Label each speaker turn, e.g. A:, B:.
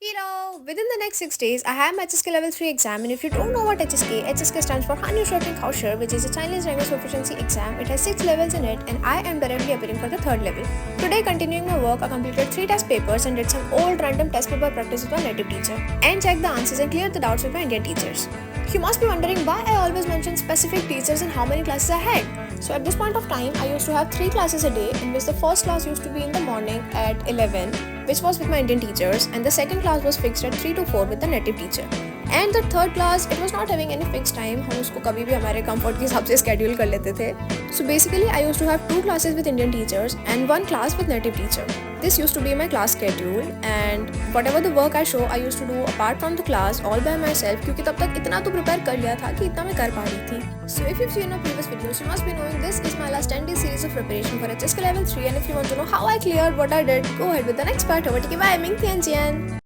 A: Within the next 6 days, I have my HSK Level 3 exam, and if you don't know what HSK stands for Han Shorting Kausher, which is a Chinese language proficiency exam. It has 6 levels in it, and I am directly appearing for the 3rd level. Today, continuing my work, I completed 3 test papers and did some old random test paper practice with my native teacher, and checked the answers and cleared the doubts with my Indian teachers. You must be wondering why I always mention specific teachers and how many classes I had. So at this point of time, I used to have 3 classes a day, in which the first class used to be in the morning at 11, which was with my Indian teachers, and the second class was fixed at 3 to 4 with the native teacher. And the third class, it was not having any fixed time. हम उसको कभी भी हमारे comfort के हिसाब से schedule कर लेते थे. So basically, I used to have 2 classes with Indian teachers and 1 class with native teacher. This used to be my class schedule, and whatever the work I show, I used to do apart from the class all by myself, क्योंकि तब तक इतना तो prepare कर लिया था कि इतना मैं कर पा रही थी. So if you've seen our previous videos, you must be knowing this is my last 10-day series of preparation for HSK Level 3, and if you want to know how I cleared what I did, go ahead with the next part. Over to you, bye, Ming Tian Jian.